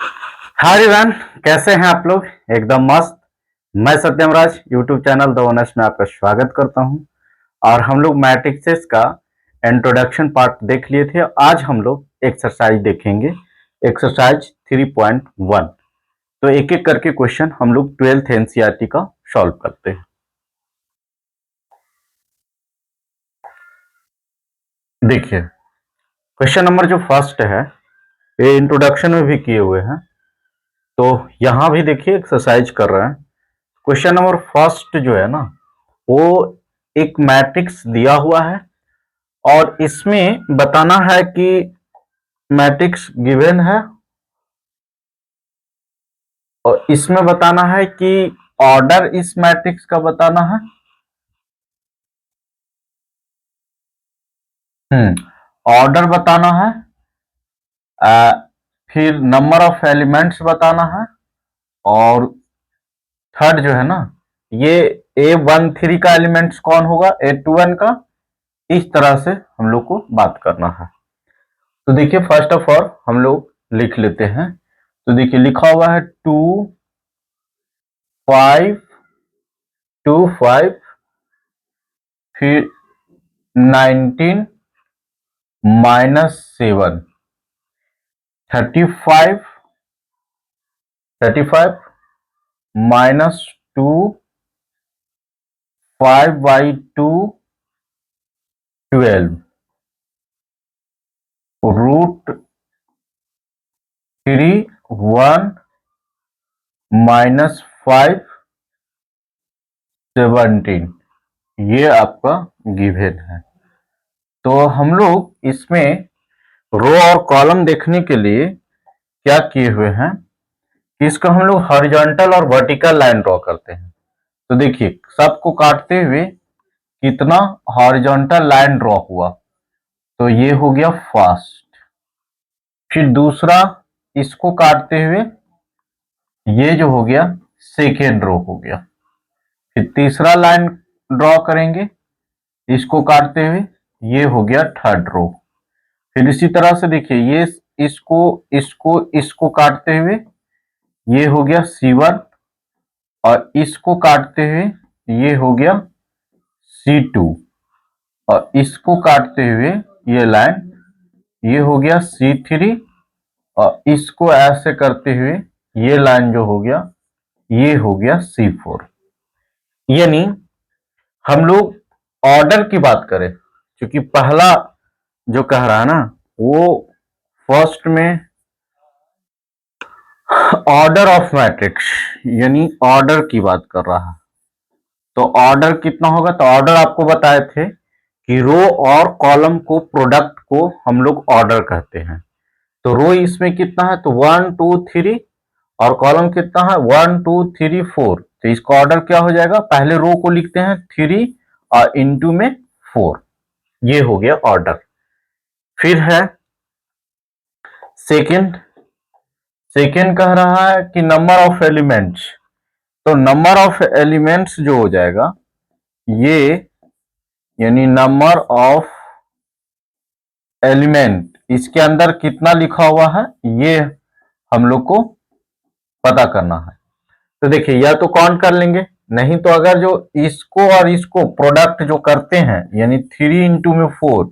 Hi everyone, कैसे हैं आप लोग? एकदम मस्त। मैं सत्यम राज यूट्यूब चैनल द ओनर्स में आपका स्वागत करता हूं। और हम लोग मैट्रिक्सेस का इंट्रोडक्शन पार्ट देख लिए थे। आज हम लोग एक्सरसाइज देखेंगे, एक्सरसाइज 3.1। तो एक एक करके क्वेश्चन हम लोग 12th एनसीईआरटी का सॉल्व करते हैं। देखिए, क्वेश्चन नंबर जो फर्स्ट है ये इंट्रोडक्शन में भी किए हुए हैं, तो यहां भी देखिए एक्सरसाइज कर रहे हैं। क्वेश्चन नंबर फर्स्ट जो है ना, वो एक मैट्रिक्स दिया हुआ है और इसमें बताना है कि मैट्रिक्स गिवन है और इसमें बताना है कि ऑर्डर इस मैट्रिक्स का बताना है। ऑर्डर बताना है। आ, फिर नंबर ऑफ एलिमेंट्स बताना है। और थर्ड जो है ना, ये A13 का एलिमेंट्स कौन होगा, A21 का। इस तरह से हम लोग को बात करना है। तो देखिए, फर्स्ट ऑफ ऑल हम लोग लिख लेते हैं। तो देखिए लिखा हुआ है 2 5 2 5, फिर 19 -7, 35 -2, 5/2, 12, √3 1 -5 17। ये आपका गिवन है। तो हम लोग इसमें रो और कॉलम देखने के लिए क्या किए हुए हैं कि इसको हम लोग हॉरिजॉन्टल और वर्टिकल लाइन ड्रॉ करते हैं। तो देखिए, सबको काटते हुए कितना हॉरिजॉन्टल लाइन ड्रॉ हुआ, तो ये हो गया फर्स्ट। फिर दूसरा, इसको काटते हुए ये जो हो गया सेकेंड रो हो गया। फिर तीसरा लाइन ड्रॉ करेंगे, इसको काटते हुए ये हो गया थर्ड रो। फिर इसी तरह से देखिए, ये इसको इसको इसको काटते हुए ये हो गया C1 और इसको काटते हुए ये हो गया C2 और इसको काटते हुए ये लाइन ये हो गया C3 और इसको ऐसे करते हुए ये लाइन जो हो गया ये हो गया C4। यानी हम लोग ऑर्डर की बात करें, क्योंकि पहला जो कह रहा है ना वो फर्स्ट में ऑर्डर ऑफ मैट्रिक्स यानी ऑर्डर की बात कर रहा है। तो ऑर्डर कितना होगा, तो ऑर्डर आपको बताए थे कि रो और कॉलम को प्रोडक्ट को हम लोग ऑर्डर कहते हैं। तो रो इसमें कितना है, तो 1 2 3 और कॉलम कितना है 1 2 3 4। तो इसका ऑर्डर क्या हो जाएगा, पहले रो को लिखते हैं 3 और इनटू में 4। ये हो गया ऑर्डर। फिर है सेकंड। सेकंड कह रहा है कि नंबर ऑफ एलिमेंट्स। तो नंबर ऑफ एलिमेंट्स जो हो जाएगा ये यानी नंबर ऑफ एलिमेंट, इसके अंदर कितना लिखा हुआ है ये हम लोग को पता करना है। तो देखिए, या तो काउंट कर लेंगे, नहीं तो अगर जो इसको और इसको प्रोडक्ट जो करते हैं यानी 3 इंटू में 4,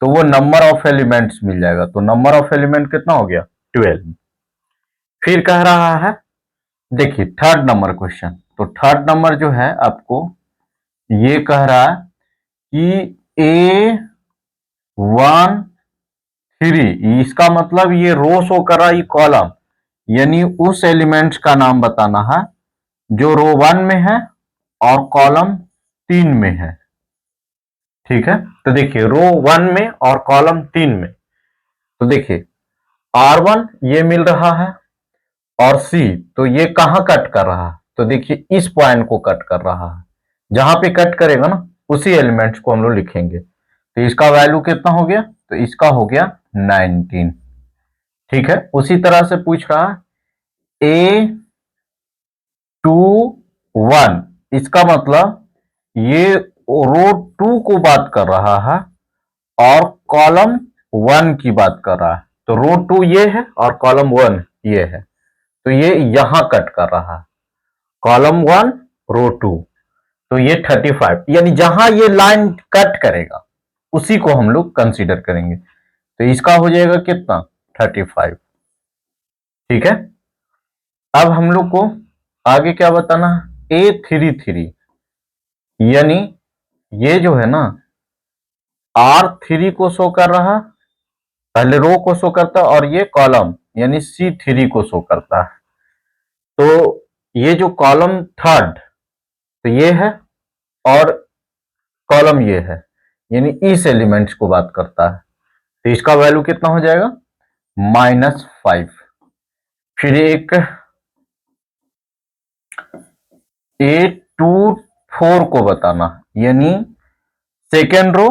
तो वो नंबर ऑफ एलिमेंट्स मिल जाएगा। तो नंबर ऑफ एलिमेंट कितना हो गया 12। फिर कह रहा है, देखिए थर्ड नंबर क्वेश्चन। तो थर्ड नंबर जो है आपको ये कह रहा है कि A13, इसका मतलब ये रो शो कर रहा है, ये कॉलम, यानी उस एलिमेंट्स का नाम बताना है जो रो 1 में है और कॉलम 3 में है। ठीक है, तो देखिए रो 1 में और कॉलम 3 में, तो देखिए R1 ये मिल रहा है और C, तो ये कहां कट कर रहा है, तो देखिए इस पॉइंट को कट कर रहा है। जहां पे कट करेगा ना उसी एलिमेंट्स को हम लोग लिखेंगे। तो इसका वैल्यू कितना हो गया, तो इसका हो गया 19। ठीक है, उसी तरह से पूछ रहा है A21, इसका मतलब ये रो 2 को बात कर रहा है और कॉलम 1 की बात कर रहा है। तो रो 2 ये है और कॉलम 1, ये है, तो ये यहां कट कर रहा है, कॉलम 1 रो 2, तो ये 35, यानी जहां ये लाइन कट करेगा उसी को हम लोग कंसीडर करेंगे, तो इसका हो जाएगा कितना 35। ठीक है, अब हम लोग को आगे क्या बताना है, A33, यानी ये जो है ना R3 को शो कर रहा है, पहले रो को शो करता है, और ये कॉलम यानी C3 को शो करता है। तो ये जो कॉलम थर्ड तो ये है, और कॉलम ये है, यानी इस एलिमेंट्स को बात करता है, तो इसका वैल्यू कितना हो जाएगा -5। फिर एक A24 को बताना, यानी सेकेंड रो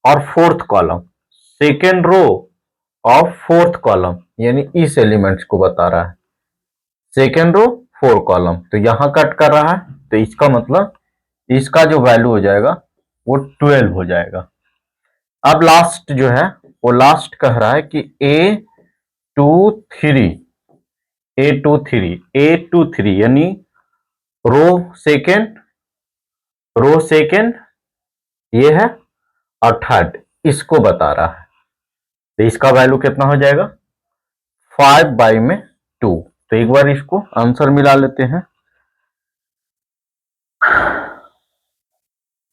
और फोर्थ कॉलम, सेकेंड रो और फोर्थ कॉलम, यानी इस एलिमेंट्स को बता रहा है, सेकेंड रो 4 कॉलम, तो यहां कट कर रहा है, तो इसका मतलब इसका जो वैल्यू हो जाएगा वो 12 हो जाएगा। अब लास्ट जो है वो लास्ट कह रहा है कि A23, A23 यानी रो सेकेंड ये है, और थर्ड इसको बता रहा है, तो इसका वैल्यू कितना हो जाएगा 5/2। तो एक बार इसको आंसर मिला लेते हैं,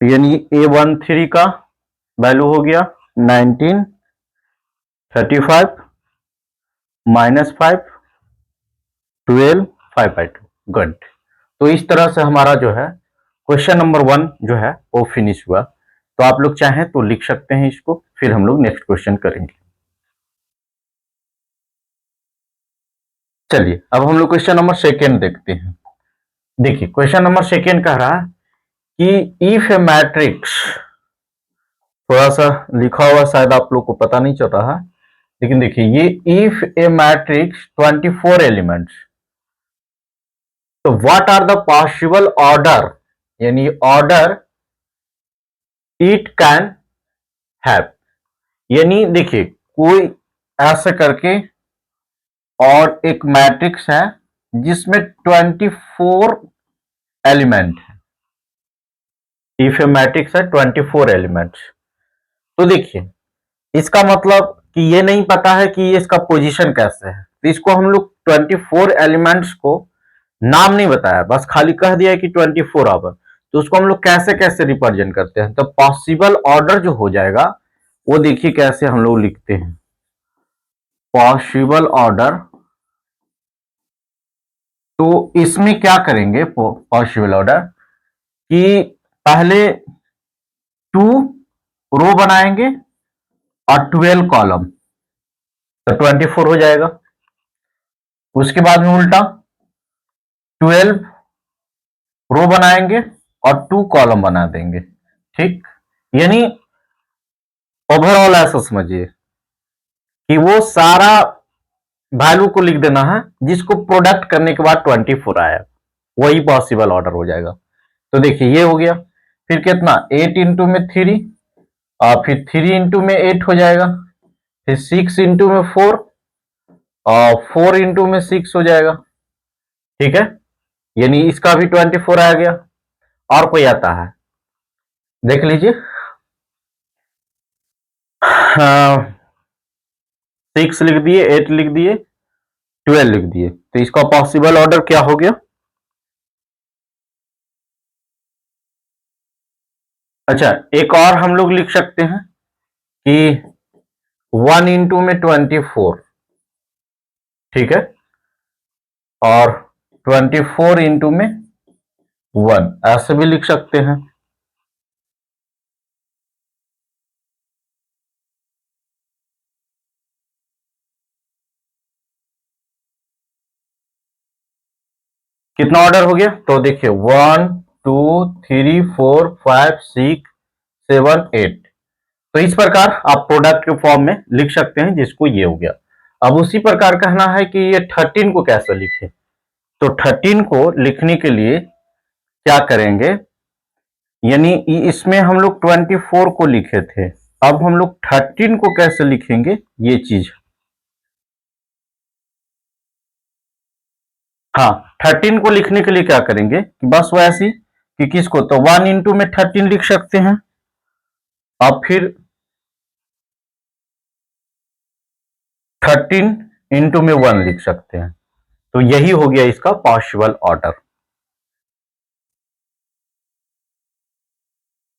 यानी A13 का वैल्यू हो गया 19, 35 -5, 12, 5/2। गुड। तो इस तरह से हमारा जो है क्वेश्चन नंबर 1 जो है वो फिनिश हुआ। तो आप लोग चाहें तो लिख सकते हैं इसको, फिर हम लोग नेक्स्ट क्वेश्चन करेंगे। चलिए अब हम लोग क्वेश्चन नंबर 2 देखते हैं। देखिए क्वेश्चन नंबर 2 कह रहा है कि इफ ए मैट्रिक्स, थोड़ा सा लिखा हुआ शायद आप लोग को पता नहीं चल रहा है, लेकिन देखिए ये इफ ए मैट्रिक्स 24 एलिमेंट्स, तो what are the possible order, यानी ऑर्डर इट कैन हैव, यानी देखिए कोई ऐसे करके और एक मैट्रिक्स है जिसमें 24 एलिमेंट है, इफ ए मैट्रिक्स है 24 एलिमेंट्स, तो देखिए इसका मतलब कि ये नहीं पता है कि ये इसका पोजीशन कैसे है, तो इसको हम लोग 24 एलिमेंट्स को नाम नहीं बताया, बस खाली कह दिया है कि 24 आवर, तो उसको हम लोग कैसे कैसे रिप्रेजेंट करते हैं, तो पॉसिबल ऑर्डर जो हो जाएगा वो देखिए कैसे हम लोग लिखते हैं, पॉसिबल ऑर्डर। तो इसमें क्या करेंगे पॉसिबल ऑर्डर कि पहले 2 रो बनाएंगे और 12 कॉलम, तो 24 हो जाएगा। उसके बाद में उल्टा 12 रो बनाएंगे और 2 कॉलम बना देंगे। ठीक, यानी ओवरऑल ऐसा समझिए कि वो सारा वैल्यू को लिख देना है जिसको प्रोडक्ट करने के बाद 24 आया, वही पॉसिबल ऑर्डर हो जाएगा। तो देखिए ये हो गया, फिर कितना 8 इंटू में 3, और फिर 3 इंटू में 8 हो जाएगा, फिर 6 इंटू में 4, और 4 इंटू में 6 हो जाएगा। ठीक है, यानी इसका भी 24 आ गया। और कोई आता है देख लीजिए, 6 लिख दिए, 8 लिख दिए, 12 लिख दिए, तो इसका पॉसिबल ऑर्डर क्या हो गया। अच्छा एक और हम लोग लिख सकते हैं कि 1 इंटू में 24, ठीक है, और 24 इंटू में 1, ऐसे भी लिख सकते हैं। कितना ऑर्डर हो गया, तो देखिए 1 2 3 4 5 6 7 8, तो इस प्रकार आप प्रोडक्ट के फॉर्म में लिख सकते हैं, जिसको ये हो गया। अब उसी प्रकार कहना है कि ये 13 को कैसे लिखे, तो 13 को लिखने के लिए क्या करेंगे, यानी इसमें हम लोग 24 को लिखे थे, अब हम लोग 13 को कैसे लिखेंगे ये चीज। हाँ, 13 को लिखने के लिए क्या करेंगे कि बस वैसे ही कि किसको, तो 1 इंटू में 13 लिख सकते हैं। अब फिर 13 इंटू में 1 लिख सकते हैं। तो यही हो गया इसका पॉसिबल ऑर्डर।